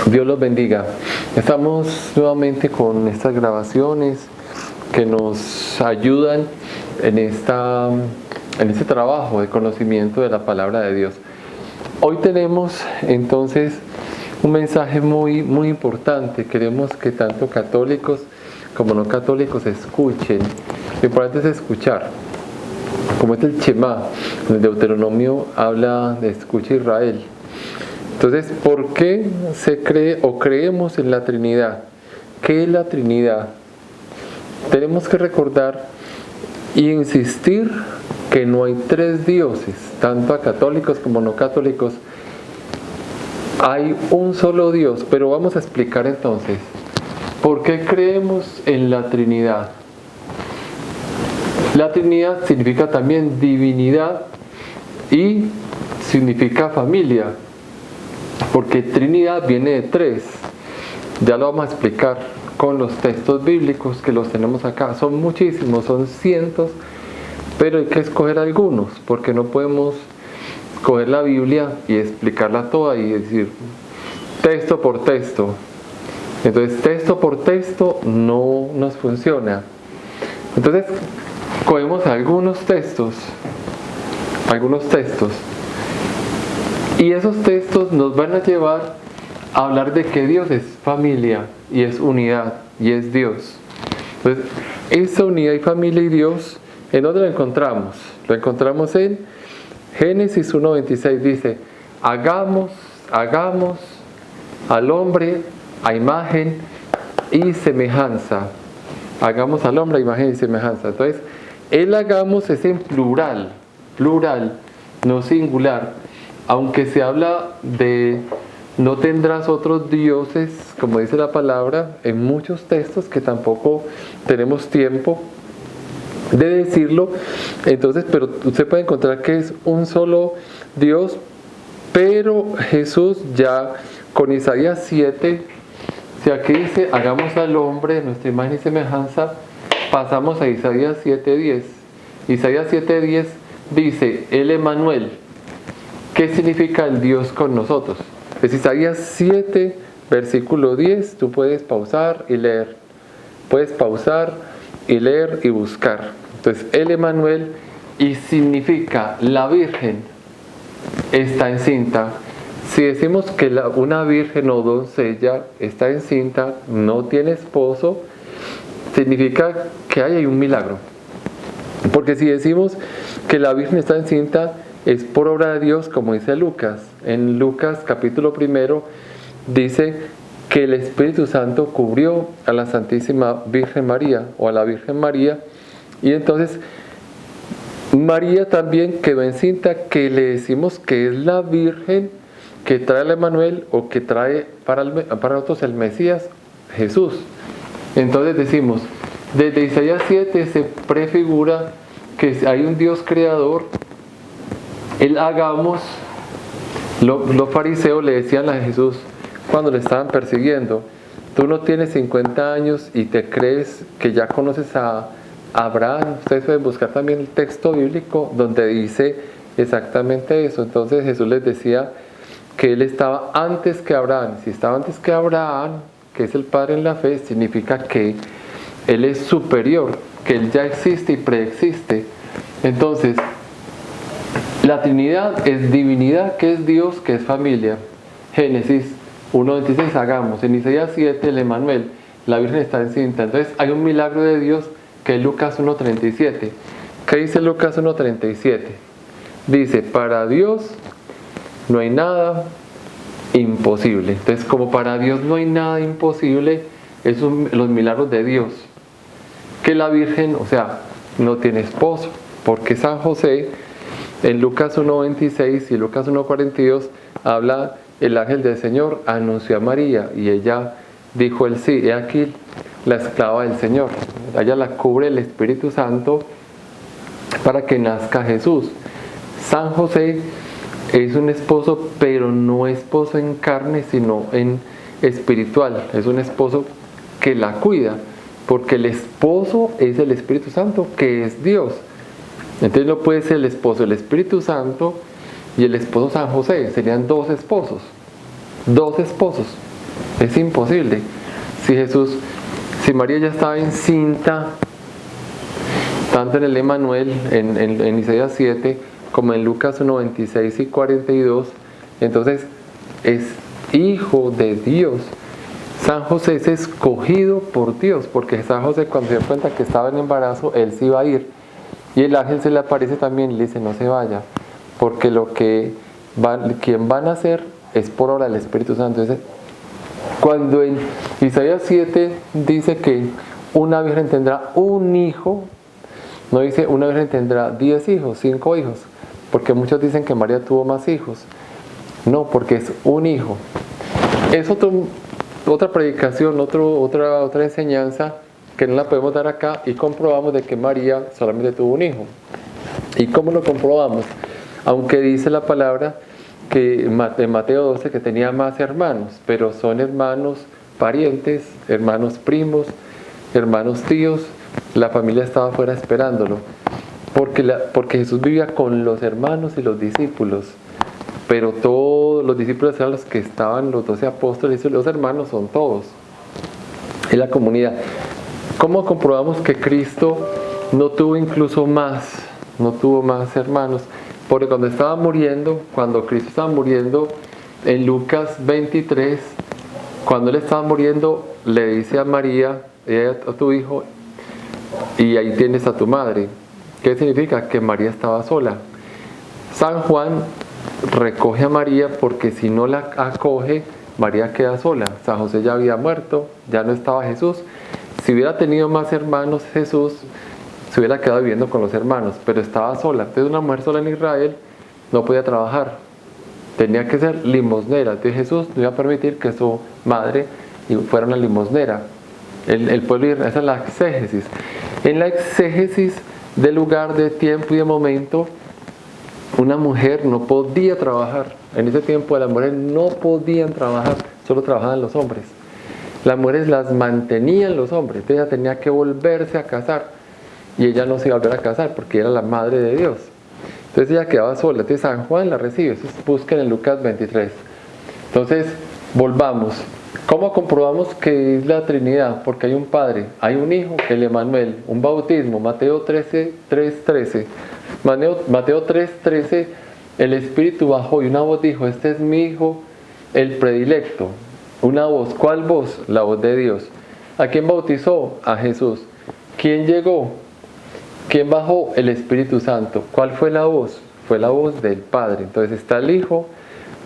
Dios los bendiga. Estamos nuevamente con estas grabaciones que nos ayudan en este trabajo de conocimiento de la palabra de Dios. Hoy tenemos entonces un mensaje muy importante. Queremos que tanto católicos como no católicos escuchen. Lo importante es escuchar. Como es el Shema, en el Deuteronomio habla de escucha Israel. Entonces, ¿por qué se cree o creemos en la Trinidad? ¿Qué es la Trinidad? Tenemos que recordar y insistir que no hay tres dioses, tanto a católicos como no católicos. Hay un solo Dios, pero vamos a explicar entonces, ¿por qué creemos en la Trinidad? La Trinidad significa también divinidad y significa familia. Porque Trinidad viene de tres. Ya lo vamos a explicar con los textos bíblicos que los tenemos acá. Son muchísimos, son cientos, pero hay que escoger algunos, porque no podemos coger la Biblia y explicarla toda y decir texto por texto. Entonces, texto por texto no nos funciona. Entonces, cogemos algunos textos. Y esos textos nos van a llevar a hablar de que Dios es familia y es unidad y es Dios. Entonces, esa unidad y familia y Dios, ¿en dónde lo encontramos? Lo encontramos en Génesis 1:26, dice, hagamos al hombre a imagen y semejanza. Hagamos al hombre a imagen y semejanza. Entonces, el hagamos es en plural, no singular. Aunque se habla de no tendrás otros dioses, como dice la palabra, en muchos textos que tampoco tenemos tiempo de decirlo, entonces, pero usted puede encontrar que es un solo Dios, pero Jesús ya con Isaías 7, si aquí dice, hagamos al hombre de nuestra imagen y semejanza, pasamos a Isaías 7:10. Isaías 7:10 dice, el Emmanuel. ¿Qué significa el Dios con nosotros? Es Isaías 7, versículo 10, tú puedes pausar y leer. Puedes pausar y leer y buscar. Entonces, el Emmanuel, y significa la Virgen está encinta. Si decimos que una virgen o doncella está encinta, no tiene esposo, significa que hay un milagro. Porque si decimos que la Virgen está encinta, es por obra de Dios, como dice Lucas. En Lucas capítulo 1 dice que el Espíritu Santo cubrió a la Santísima Virgen María o a la Virgen María, y entonces María también quedó encinta, que le decimos que es la Virgen que trae al Emmanuel o que trae para nosotros el Mesías, Jesús. Entonces decimos, desde Isaías 7 se prefigura que hay un Dios creador. El hagamos, los fariseos le decían a Jesús cuando le estaban persiguiendo, tú no tienes 50 años y te crees que ya conoces a Abraham. Ustedes pueden buscar también el texto bíblico donde dice exactamente eso. Entonces Jesús les decía que él estaba antes que Abraham. Si estaba antes que Abraham, que es el Padre en la fe, significa que él es superior, que él ya existe y preexiste. Entonces, la Trinidad es divinidad, que es Dios, que es familia. Génesis 1:26, hagamos. En Isaías 7, el Emmanuel, la Virgen está encinta. Entonces hay un milagro de Dios que es Lucas 1:37. ¿Qué dice Lucas 1:37? Dice, para Dios no hay nada imposible. Entonces, como para Dios no hay nada imposible, los milagros de Dios. Que la Virgen, o sea, no tiene esposo, porque San José, en Lucas 1:26 y Lucas 1:42, habla, el ángel del Señor anunció a María y ella dijo el sí, he aquí la esclava del Señor. Ella la cubre el Espíritu Santo para que nazca Jesús. San José es un esposo, pero no esposo en carne, sino en espiritual. Es un esposo que la cuida, porque el esposo es el Espíritu Santo, que es Dios. Entonces no puede ser el esposo el Espíritu Santo y el esposo San José. Serían dos esposos. Es imposible. Si María ya estaba encinta, tanto en el Emanuel, en Isaías 7, como en Lucas 1, 26 y 42, entonces es hijo de Dios. San José es escogido por Dios, porque San José, cuando se dio cuenta que estaba en embarazo, él se iba a ir. Y el ángel se le aparece también y le dice: no se vaya, porque quien van a nacer es por obra del Espíritu Santo. Entonces, cuando en Isaías 7 dice que una virgen tendrá un hijo, no dice una virgen tendrá 10 hijos, 5 hijos, porque muchos dicen que María tuvo más hijos. No, porque es un hijo. Es otra predicación, otra enseñanza que no la podemos dar acá, y comprobamos de que María solamente tuvo un hijo. ¿Y cómo lo comprobamos? Aunque dice la palabra que en Mateo 12 que tenía más hermanos, pero son hermanos parientes, hermanos primos, hermanos tíos. La familia estaba afuera esperándolo, porque Jesús vivía con los hermanos y los discípulos, pero todos los discípulos eran los que estaban, los 12 apóstoles, y los hermanos son todos, es la comunidad. ¿Cómo comprobamos que Cristo no tuvo más hermanos? Porque cuando Cristo estaba muriendo, en Lucas 23, cuando él estaba muriendo, le dice a María: a tu hijo, y ahí tienes a tu madre. ¿Qué significa? Que María estaba sola. San Juan recoge a María, porque si no la acoge, María queda sola. San José ya había muerto, ya no estaba Jesús. Si hubiera tenido más hermanos, Jesús se hubiera quedado viviendo con los hermanos, pero estaba sola. Entonces, una mujer sola en Israel no podía trabajar, tenía que ser limosnera. Entonces Jesús no iba a permitir que su madre fuera una limosnera. El pueblo, esa es la exégesis. En la exégesis de lugar, de tiempo y de momento, una mujer no podía trabajar. En ese tiempo las mujeres no podían trabajar, solo trabajaban los hombres. Las mujeres las mantenían los hombres, entonces ella tenía que volverse a casar, y ella no se iba a volver a casar porque era la madre de Dios. Entonces ella quedaba sola. Entonces San Juan la recibe. Busquen en Lucas 23. Entonces, volvamos. ¿Cómo comprobamos que es la Trinidad? Porque hay un Padre, hay un Hijo, el Emanuel, un bautismo, Mateo 3:13. Mateo 3:13, el Espíritu bajó y una voz dijo: este es mi Hijo, el predilecto. Una voz, ¿cuál voz? La voz de Dios. ¿A quién bautizó? A Jesús. ¿Quién llegó? ¿Quién bajó? El Espíritu Santo. ¿Cuál fue la voz? Fue la voz del Padre. Entonces está el Hijo,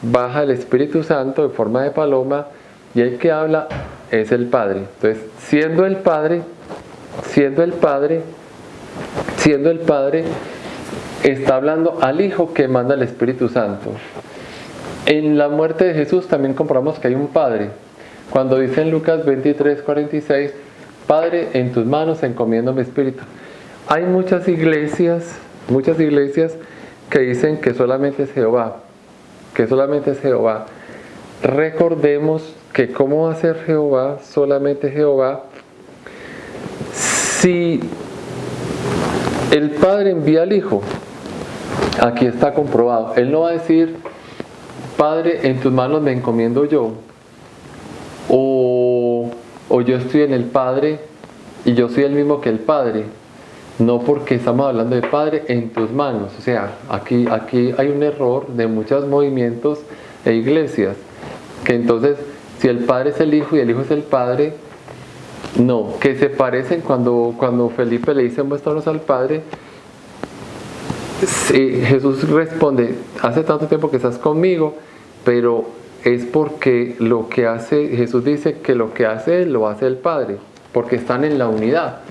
baja el Espíritu Santo en forma de paloma, y el que habla es el Padre. Entonces, siendo el Padre, está hablando al Hijo que manda el Espíritu Santo. En la muerte de Jesús también comprobamos que hay un Padre. Cuando dice en Lucas 23:46, Padre, en tus manos encomiendo mi espíritu. Hay muchas iglesias que dicen que solamente es Jehová, Recordemos que cómo va a ser Jehová, solamente Jehová, si el Padre envía al Hijo. Aquí está comprobado. Él no va a decir: Padre, en tus manos me encomiendo yo, o yo estoy en el Padre y yo soy el mismo que el Padre. No, porque estamos hablando de Padre en tus manos. O sea, aquí hay un error de muchos movimientos e iglesias, que entonces, si el Padre es el Hijo y el Hijo es el Padre, no, que se parecen. Cuando Felipe le dice: muéstranos al Padre, Jesús responde: hace tanto tiempo que estás conmigo, pero es porque Jesús dice que lo que hace Él lo hace el Padre, porque están en la unidad,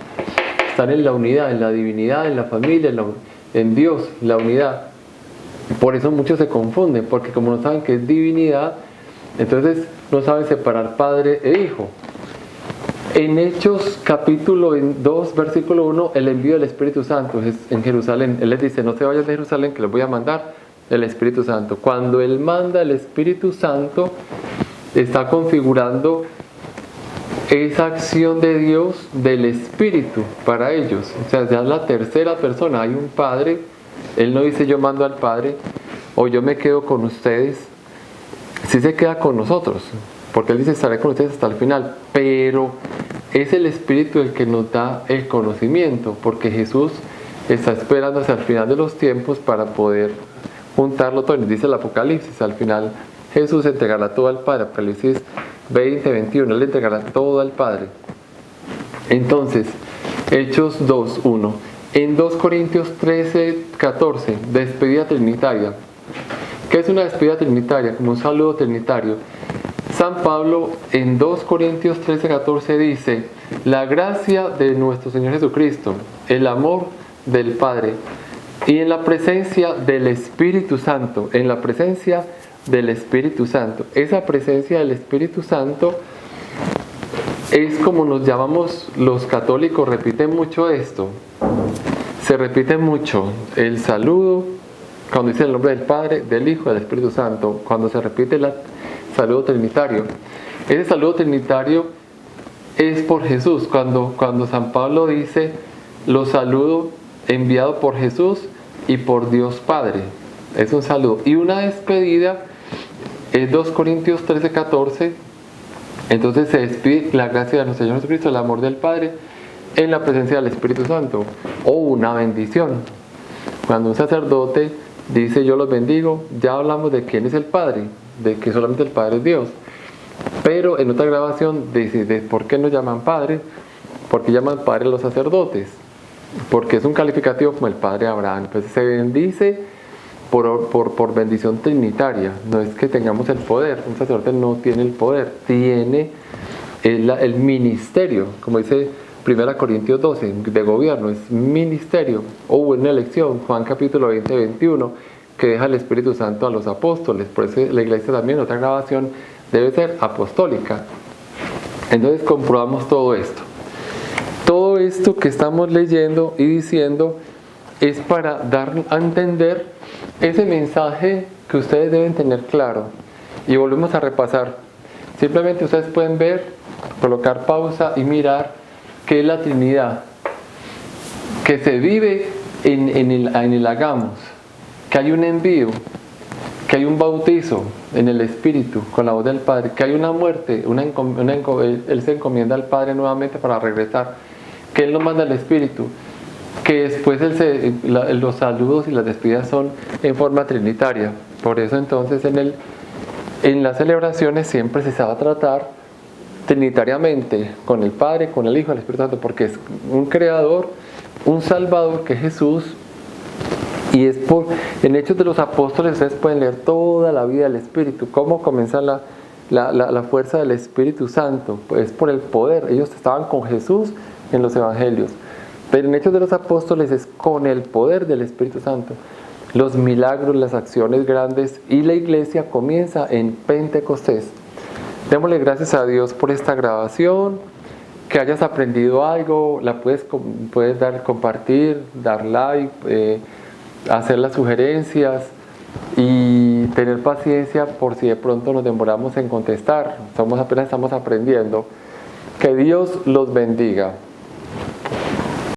en la divinidad, en la familia, en Dios, la unidad. Por eso muchos se confunden, porque como no saben que es divinidad, entonces no saben separar Padre e Hijo. En Hechos capítulo 2, versículo 1, el envío del Espíritu Santo es en Jerusalén. Él les dice: no se vayan de Jerusalén, que les voy a mandar el Espíritu Santo. Cuando Él manda el Espíritu Santo, está configurando esa acción de Dios del Espíritu para ellos. O sea, ya es la tercera persona. Hay un Padre. Él no dice: yo mando al Padre, o yo me quedo con ustedes. Sí se queda con nosotros, porque Él dice, estaré con ustedes hasta el final, pero es el Espíritu el que nos da el conocimiento, porque Jesús está esperando hasta el final de los tiempos para poder juntarlo todo. Y dice el Apocalipsis, al final Jesús entregará todo al Padre, Apocalipsis 20, 21, Él le entregará todo al Padre. Entonces, Hechos 2, 1. En 2 Corintios 13, 14, despedida trinitaria. ¿Qué es una despedida trinitaria? Como un saludo trinitario. San Pablo en 2 Corintios 13, 14 dice, la gracia de nuestro Señor Jesucristo, el amor del Padre y en la presencia del Espíritu Santo, en la presencia del Espíritu Santo. Esa presencia del Espíritu Santo es como nos llamamos los católicos, repiten mucho esto. Se repite mucho el saludo cuando dice el nombre del Padre, del Hijo y del Espíritu Santo, cuando se repite el saludo trinitario. Ese saludo trinitario es por Jesús. Cuando San Pablo dice, los saludo enviado por Jesús y por Dios Padre. Es un saludo. Y una despedida es 2 Corintios 13, 14. Entonces se despide la gracia de nuestro Señor Jesucristo, el amor del Padre, en la presencia del Espíritu Santo. O una bendición. Cuando un sacerdote dice yo los bendigo, ya hablamos de quién es el Padre, de que solamente el Padre es Dios. Pero en otra grabación dice de por qué nos llaman Padre, porque llaman Padre a los sacerdotes, porque es un calificativo como el Padre Abraham. Entonces se bendice por bendición trinitaria. No es que tengamos el poder, un sacerdote no tiene el poder, tiene el ministerio, como dice 1 Corintios 12, de gobierno, es ministerio. O una elección, Juan capítulo 20, 21, que deja el Espíritu Santo a los apóstoles. Por eso la iglesia también, otra grabación, debe ser apostólica. Entonces comprobamos todo esto. Todo esto que estamos leyendo y diciendo es para dar a entender ese mensaje que ustedes deben tener claro. Y volvemos a repasar. Simplemente ustedes pueden ver, colocar pausa y mirar qué es la Trinidad, que se vive en el hagamos, que hay un envío, que hay un bautizo en el Espíritu con la voz del Padre, que hay una muerte, Él se encomienda al Padre nuevamente para regresar, que Él nos manda el Espíritu, que después los saludos y las despedidas son en forma trinitaria. Por eso entonces en las celebraciones siempre se va a tratar trinitariamente con el Padre, con el Hijo y el Espíritu Santo, porque es un creador, un salvador que es Jesús. Y es en Hechos de los Apóstoles ustedes pueden leer toda la vida del Espíritu, cómo comienza la fuerza del Espíritu Santo. Pues por el poder. Ellos estaban con Jesús en los Evangelios, pero en Hechos de los Apóstoles es con el poder del Espíritu Santo. Los milagros, las acciones grandes, y la iglesia comienza en Pentecostés. Démosle gracias a Dios por esta grabación, que hayas aprendido algo, la puedes compartir, dar like, hacer las sugerencias y tener paciencia por si de pronto nos demoramos en contestar. Apenas estamos aprendiendo. Que Dios los bendiga.